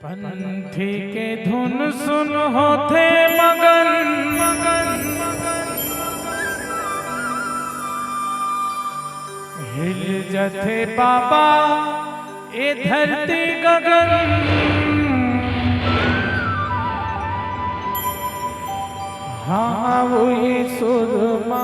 पंथी के धुन सुन होते मगन मगन हिल जथे बाबा ए धरती गगन। हाँ वो ये सुरमा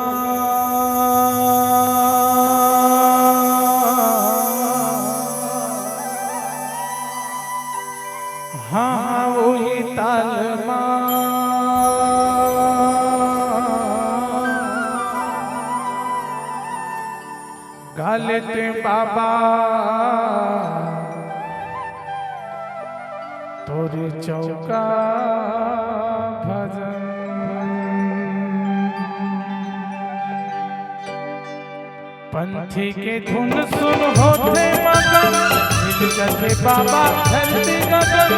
हाँ वो ही तालमा गालेते बाबा तोरे चौका भजन। पंथी के धुन सुन होते मगन हिल जथे बाबा धरती गगन।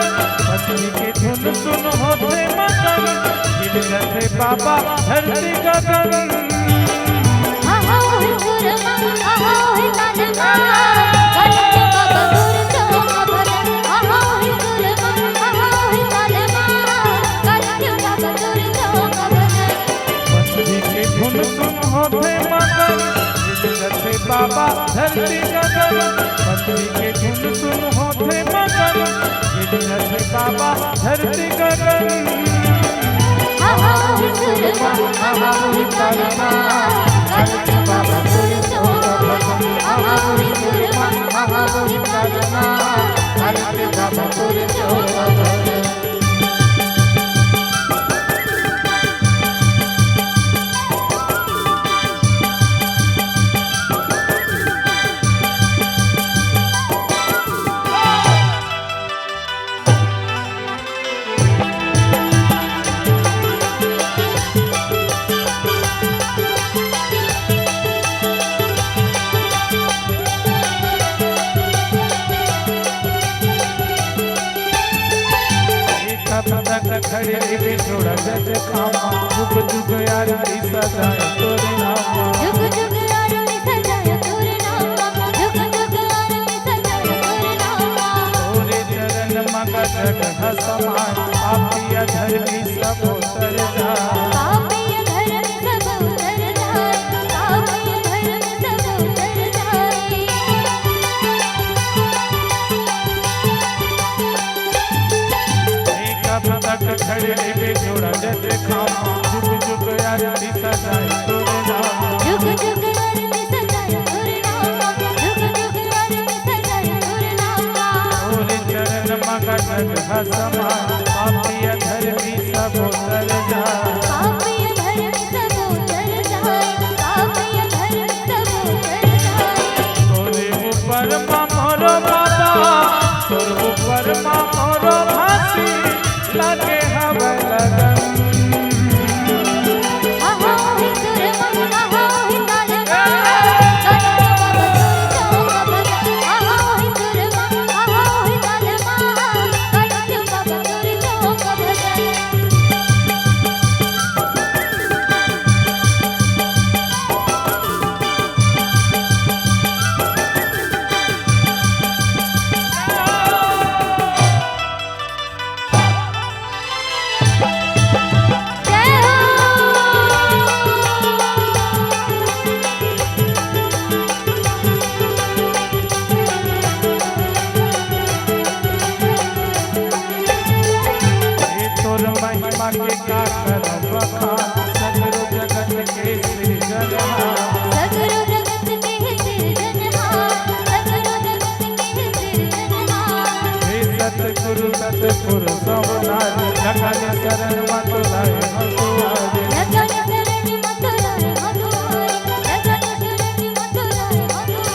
पंथी के धुन सुन होते मगन हिल जथे बाबा धरती गगन। पंथी के धुन सुन होते मगन हिल जथे बाबा धरती गगन। पंथी के धुन सुन होते मगन हिल जथे बाबा धरती गगन। खड़े भी थोड़ा जग खामा जुग जुग यार की सजाए तोरे नामा। जुग जुग यार की सजाए तोरे नामा। जुग जुग यार की सजाए तोरे नामा। तोरे चरण मगा जगह समान पापिया धर्मी सब उतर जाए। पापिया धर्मी सब उतर जाए। पापिया धर्मी सब उतर जाए। तक खड़े भी जोड़ा जग खामा जुग जुग यार की सजाए तोरे नामा। जुग जुग यार की सजाए तोरे नामा। जुग जुग यार की सजाए तोरे नामा। तोरे चरण मगा जगह समान पापिया धर्मी सब उतर जाए। पापिया धर्मी सब उतर जाए। पापिया धर्मी सब उतर जाए। तोरे ऊपर मोरो बाबा तोरे ऊपर मोरो भासी लगे हवे लगन। महिमा के का करब बखान सगरो जगत के सृजनहार। सगरो जगत के सृजनहार। सगरो जगत के सृजनहार। हे सतगुरु सतगुरु सवधारी लगन शरण मत लाए हमारे। लगन शरण मत लाए हमारे। लगन शरण मत लाए हमारे।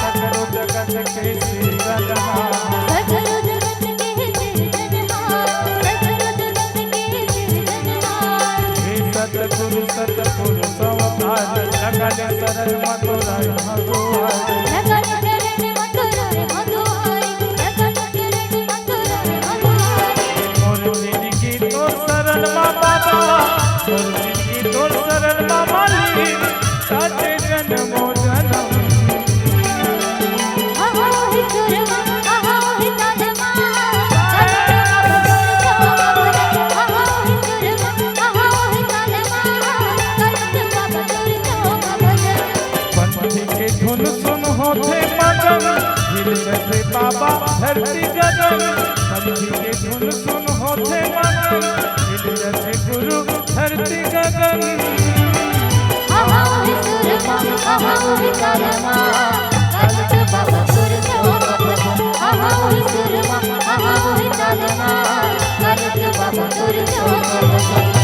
सगरो जगत के सृजनहार। सगरो जगत के सृजनहार। सगरो जगत के सृजनहार। हे सतगुरु सतगुरु सवधारी लगन शरण मत लाए हमारे। लगन शरण मत लाए हमारे। लगन शरण मत लाए हमारे। मोर जिंदगी तो शरण मा बाबा मोर जिंदगी तो शरण मा मिल जैसे बाबा धरती गगन पंछी के धुन सुन होते मगन मिल जैसे गुरु धरती गगन आहा मोहि सुरमा आहा मोहि कलमा गलत बाबा सुर जो आहा मोहि सुरमा आहा मोहि कलमा गलत बाबा सुर जो